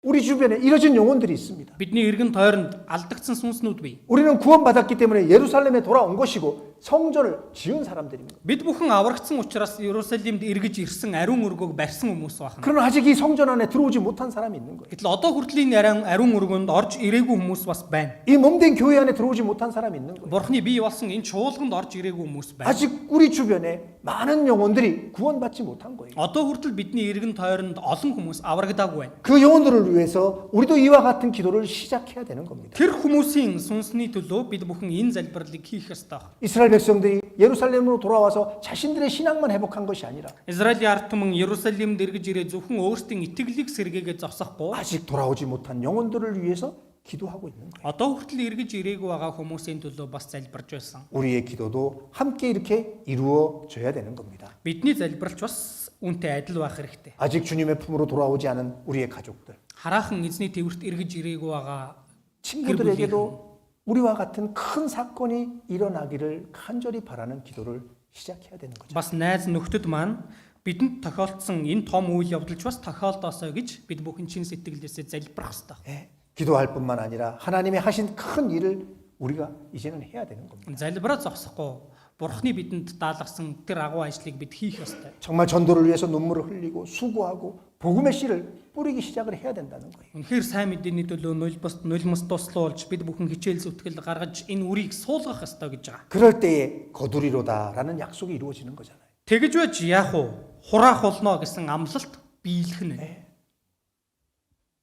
우리 주변에 잃어진 영혼들이 있습니다. Бидний эргэн тойронд алдагдсан сүнснүүд бий. 우리는 구원받았기 때문에 예루살렘에 돌아온 것이고 성전을 지은 사람들입니다. Бид бүхэн аврагдсан учраас Иерусалимд эргэж ирсэн ариун өргөөг барьсан хүмүүс байна. 그러나 아직 이 성전 안에 들어오지 못한 사람이 있는 거예요. Гэтэл одоо хүртэл энэ ариун өргөнд орж ирээгүй хүмүүс бас байна. 이 몸된 교회 안에 들어오지 못한 사람이 있는 거예요. Бурхны бий болсон энэ чуулганд орж ирээгүй хүмүүс байна. 아직 우리 주변에 많은 영혼들이 구원받지 못한 거예요. Одоо хүртэл бидний эргэн тойронд олон хүмүүс аврагдаагүй байна. 그 영혼들을 위해서 우리도 이와 같은 기도를 시작해야 되는 겁니다. Тэр хүмүүсийн сүнсний төлөө бид бүхэн энэ залбирлыг хийх ёстой. 이스라엘 백성들이 예루살렘으로 돌아와서 자신들의 신앙만 회복한 것이 아니라 Израилийн ард түмэн Иерусалимд эргэж ирээ зөвхөн өөрсдийн итгэлийг сэргээгээ зогсохгүй. 아직 돌아오지 못한 영혼들을 위해서 기도하고 있는 거예요. Одоо хүртэл эргэж ирээгүй байгаа хүмүүсийн төлөө бас залбирж байсан. 우리의 기도도 함께 이렇게 이루어져야 되는 겁니다. Бидний залбирч бас үүнтэй адил байх хэрэгтэй. 아직 주님의 품으로 돌아오지 않은 우리의 가족들, Хараахан эзний төвөрт эргэж ирээгүй байгаа 친구들에게도 우리와 같은 큰 사건이 일어나기를 간절히 바라는 기도를 시작해야 되는 거죠. бас найз нөхдөд маань бидэнд тохиолдсон энэ том үйл явдалч бас тохиолдоосоо гэж бид бүхэн чин сэтгэлдээсээ залбирах ёстой. 예, 기도할 뿐만 아니라 하나님의 하신 큰 일을 우리가 이제는 해야 되는 겁니다. Залбираа зогсохгүй Бурхны бидэнд даалгасан тэр агуу ажлыг бид хийх ёстой. 정말 전도를 위해서 눈물을 흘리고 수고하고 복음의 씨를 뿌리기 시작을 해야 된다는 거예요. Үнэхээр сайн мэдээний төлөө нулимс туслуулж бид бүхэн хичээл зүтгэл гаргаж энэ үрийг суулгах ёстой гэж байгаа. 그럴 때에 거두리로다라는 약속이 이루어지는 거잖아요. Тэгэж байж яах вэ? Хураах болно гэсэн амлалт биелэх нь.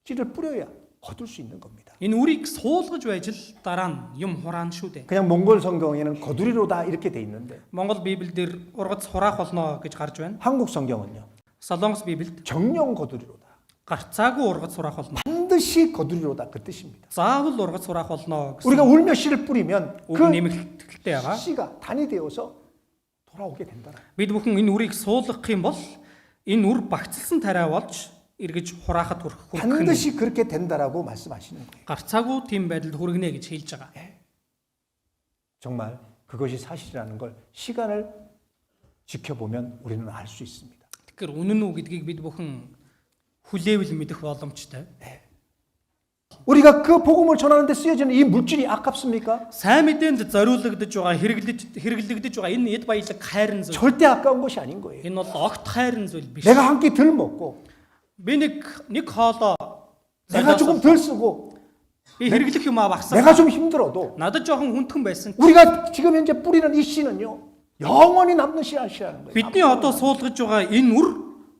씨를 뿌려야 거둘 수 있는 겁니다. Энэ үрийг суулгаж байж л дараа нь юм хураана шүү дээ. 그냥 몽골 성경에는 거두리로다 이렇게 돼 있는데 Монгол Библиэлд ургац хураах болно гэж гарч байна. 한국 성경은요. Солонгос Библиэд 정령 거두리로다. гарцаагүй ургац хураах болно. 반드시 거두리로다 그 뜻입니다. Заавал ургац хураах болно гэсэн 우리가 울며 씨를 뿌리면 үг 그 нэмэгдэлтэй байгаа. 씨가 단이 되어서 돌아오게 된다. Бид бүхэн энэ үрийг суулгах юм бол энэ үр багцлсан тариа болж эргэж хураахад хүрэх нь 반드시 그렇게 된다라고 말씀하시는 거예요. гарцаагүй тийм байдалд хүргэнэ гэж хэлж байгаа. 정말 그것이 사실이라는 걸 시간을 지켜보면 우리는 알 수 있습니다. Тэгэхээр үнэн үү гэдгийг бид бүхэн хүлээвэл мэдэх боломжтой. 우리가 그 복음을 전하는데 쓰여지는 이 물질이 아깝습니까? Сайн мэдээнд зориулагдж байгаа хэрэглэгдэж байгаа энэ эд баялаг хайрын зүйл. 절대 아까운 것이 아닌 거예요. Энэ бол огт хайрын зүйл биш. 내가 한 끼 덜 먹고 Би нэг хоолоо 내가 조금 덜 쓰고 би хэрэглэх юм багсаа. 내가 좀 힘들어도 Надад жоохон хүндхэн байсан. 우리가 지금 현재 뿌리는 이 씨는요 영원히 남는 씨앗이라는 거예요. Бидний одоо суулгаж байгаа энэ үр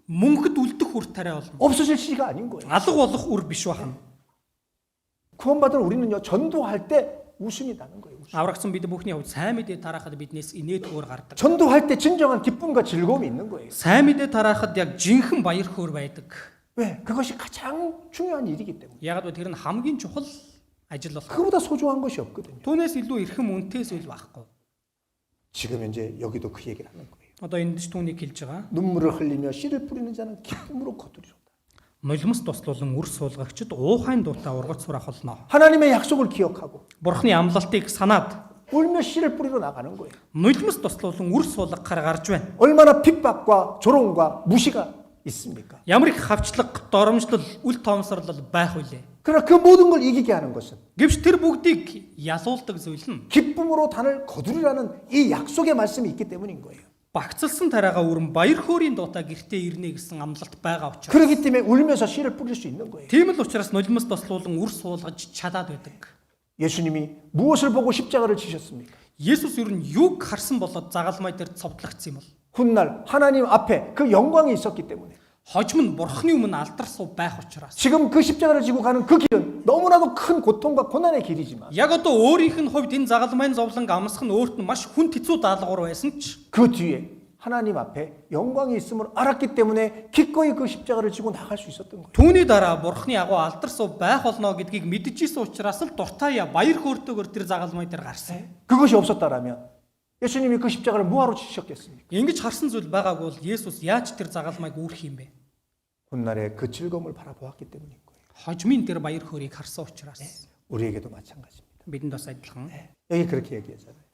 мөнхөд үлдэх үр тариа болно. 없어질 씨가 아닌 거예요. Алга болох үр биш байна. 구원받은 우리는요 전도할 때 웃음이 나는 거예요. 웃음. Аврагсан бид бүхний хувьд сайн мэдээ тараахад биднээс инээд хөөр гардаг. 전도할 때 진정한 기쁨과 즐거움이 있는 거예요. Сайн мэдээ тараахад яг жинхэнэ баяр хөөр байдаг. 왜? 그것이 가장 중요한 일이기 때문에. Яг л тэр нь хамгийн чухал ажил болох. 그보다 소중한 것이 없거든요. Түүнээс илүү эрхэм үнэтэй зүйл байхгүй. 지금 현재 여기도 그 얘기를 하는 거예요. Одоо энд ч түүнийг хэлж байгаа. 눈물을 흘리며 씨를 뿌리는 자는 기쁨으로 거두리로다. Нулимс туслуулан үр суулгагчд уухайн дуутай ургац сураах болно. 하나님의 약속을 기억하고 Бурхны амлалтыг санаад 울며 씨를 뿌리러 나가는 거예요. нулимс туслуулан үр суулгахаар гарч байна. 얼마나 핍박과 조롱과 무시가 있습니까? Ямар их хавчлаг, доромжлол, үл тоомсорлол байх үлээ. 그러나 그 모든 걸 이기게 하는 것은 Гэвч тэр бүгдийг ялуулдаг зүйл нь 기쁨으로 단을 거두리라는 이 약속의 말씀이 있기 때문인 거예요. багцлсан тариагаа өрн баяр хөөрийн дуутай гэртээ ирнэ гэсэн амлалт байгаа учраас. 그렇기 때문에 울면서 씨를 뿌릴 수 있는 거예요. Тийм л учраас нулимс туслуулан үр суулгаж чадаад байдаг. 예수님이 무엇을 보고 십자가를 지셨습니까? Есүс ер нь юг харсан болоод загалмай дээр цовдлогдсон юм бол 훗날 하나님 앞에 그 영광이 있었기 때문에 хожим нь бурхны өмнө алдар суу байх учраас. 지금 그 십자가를 지고 가는 그 길은 너무나도 큰 고통과 고난의 길이지만 Яг одоо өөрийнх нь хувьд энэ загалмайн зовлон амсах нь өөрт нь маш хүн хэцүү даалгавар байсан ч 그 뒤에 하나님 앞에 영광이 있음을 알았기 때문에 기꺼이 그 십자가를 지고 나갈 수 있었던 거예요. түүний дараа бурхны агуу алдар суу байх болно гэдгийг мэдчихсэн учраас л дуртай баяр хөөртэйгээр тэр загалмай дээр гарсан. 그것이 없었다라면 예수님이 그 십자가를 뭐하러 지셨겠습니까? Ингэж харсан зүйл байгаагүй бол Есүс яаж тэр загалмайг үүрх юм бэ? 훗날에 그 즐거움을 바라보았기 때문인 거예요. Хожмын тэр баяр хөөргийг харсан учраас 우리에게도 마찬가지입니다. бидэнд бас адилхан. 여기 그렇게 얘기하잖아요.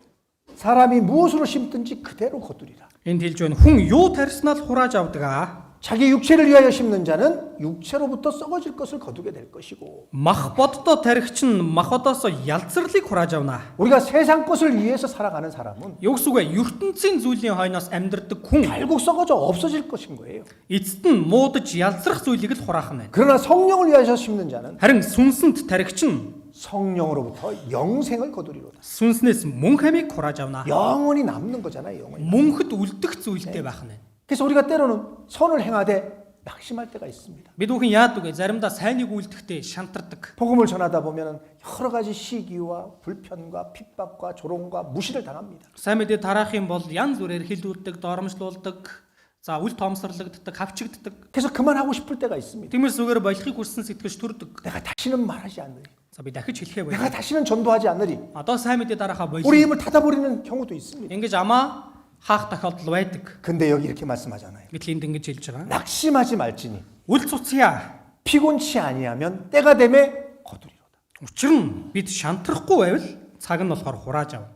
사람이 무엇으로 심든지 그대로 거두리라. Энд хэлж байна хүн юу тарьснаа л хурааж авдаг аа. 자기 육체를 위하여 심는 자는 육체로부터 썩어질 것을 거두게 될 것이고 Мах боддоо тархич нь мах бодоосоо ялцралыг хурааж авна. 우리가 세상 것을 위해서 살아가는 사람은 Югсүгэ ертөнцийн зүйлийн хойноос амьдрдаг хүн 결국 썩어져 없어질 것인 거예요. эцэст нь муудаж ялцрах зүйлийг л хураах нь байна. 그러나 성령을 위하여 심는 자는 Харин сүнсэнд тархич нь 성령으로부터 영생을 거두리로다. сүнснээс мөн хамийг хурааж авна. 영원히 남는 거잖아요. 영원히. Мөнхөд үлдэх зүйлтэй байх нь. 그래서 우리가 때로는 선을 행하되 낙심할 때가 있습니다. Бид бүхэн яадаг вэ? Заримдаа сайныг үлдэхдээ шантардаг. 복음을 전하다 보면 여러 가지 시기와 불편과 핍박과 조롱과 무시를 당합니다. Сайн мэдээ тараах юм бол янз бүрээр хилдүүлдэг, доромжлуулдаг, за үл тоомсорлогддог, хавчигддаг. 그래서 그만하고 싶을 때가 있습니다. Тиймээс зүгээр болохыг хүссэн сэтгэж төрдөг. 내가 다시는 말하지 않으리. За би дахиж хэлэхээ 내가 байна. 다시는 전도하지 않으리. Одоо сайн мэдээ дараахаа болио. 우리 힘을 닫아버리는 경우도 있습니다. Ингэж амаа хаах тохиолдол байдаг. 근데 여기 이렇게 말씀하잖아요. Гэтэл энд ингэж хэлж байгаа. 낙심하지 말지니 Үл цуцъя. 피곤치 아니하면 때가 되매 거두리로다. Учир нь бид шантрахгүй байвал цаг нь болохоор хурааж авна.